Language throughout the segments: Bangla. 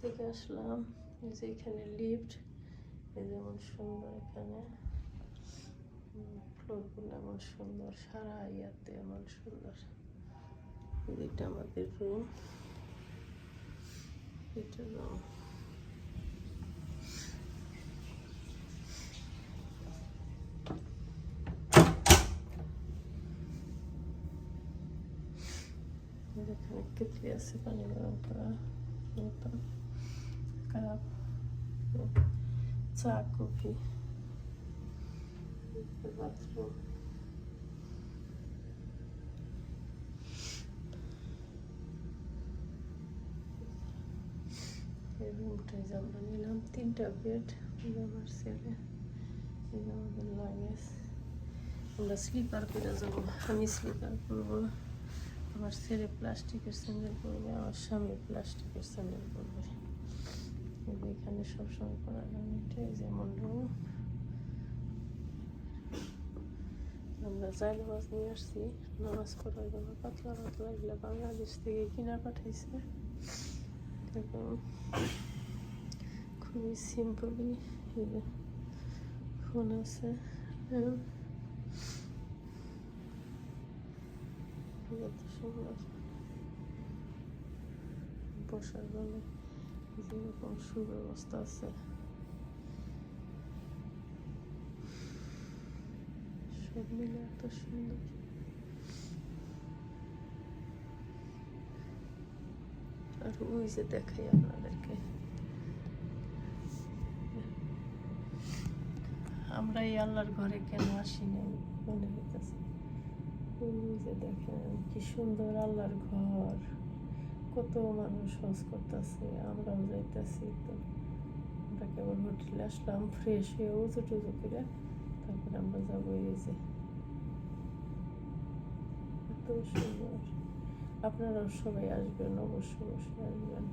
থেকে আসলাম, এই যে এখানে লিফট, এই যেমন সুন্দর এখানে ফ্লোরগুলো এমন সুন্দর, সারা ইয়াতে এমন সুন্দর। এটা আমাদের রুম, এটা রুম। এখানে কেটলি আছে পানি গরম করা মতো, কাপ, চা কফি, বাথরুম। এই রুমটাই যে আমরা নিলাম, 3টা বেড, আমার ছেলে, আমাদের লাগেজ। আমরা স্লিপার করে যাবো, আমি স্লিপার করবো, আমার ছেলে প্লাস্টিকের স্যান্ডেল পরবে, আমার স্বামী প্লাস্টিকের স্যান্ডেল পরবে। এখানে সবসময় করা যায়, এটাই যেমন রুম। আমরা যাই নামাজ নিয়ে আসছি, নামাজ পড়ার জন্য পাতলা পাতলা, এগুলো বাংলাদেশ থেকে কিনা পাঠাইছে। খুবই সিম্পলি ফোন আছে, কত সুন্দর বসার জন্য যেরকম সুব্যবস্থা আছে, সব মিলে এত সুন্দর। আর ওই যে দেখাই আপনাদেরকে, আমরা এই আল্লাহর ঘরে কেন আসি নাই মনে হইতেছে। ওই যে দেখেন কি সুন্দর আল্লাহর ঘর, কত মানুষ হজ করতেছে, আমরাও যাইতেছি। তো আমরা কেবল হোটেলে আসলাম, ফ্রেশ হয়ে উজু টুজু করে তারপরে আমরা যাবো। এই যে এত সুন্দর, আপনারাও সবাই আসবেন, অবশ্যই অবশ্যই আসবেন।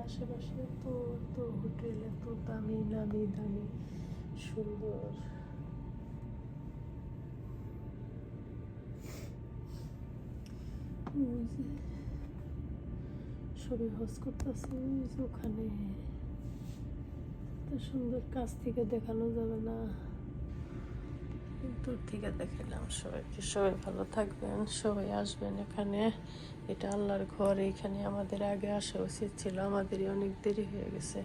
আশেপাশে তো হোটেল এত দামি নামি দামি সুন্দর। সবাই হজ করতেছে, ওখানে এত সুন্দর, কাছ থেকে দেখানো যাবে না, দূর থেকে দেখালাম সবাইকে। সবাই ভালো থাকবেন, সবাই আসবেন এখানে। এটা আল্লাহর ঘর, এখানে আমাদের আগে আসা উচিত ছিল, আমাদেরই অনেক দেরি হয়ে গেছে।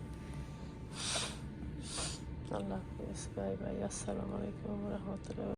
আল্লাহ হাফেজ, বাই বাই, আসসালামু আলাইকুম রহমতুল্লাহ।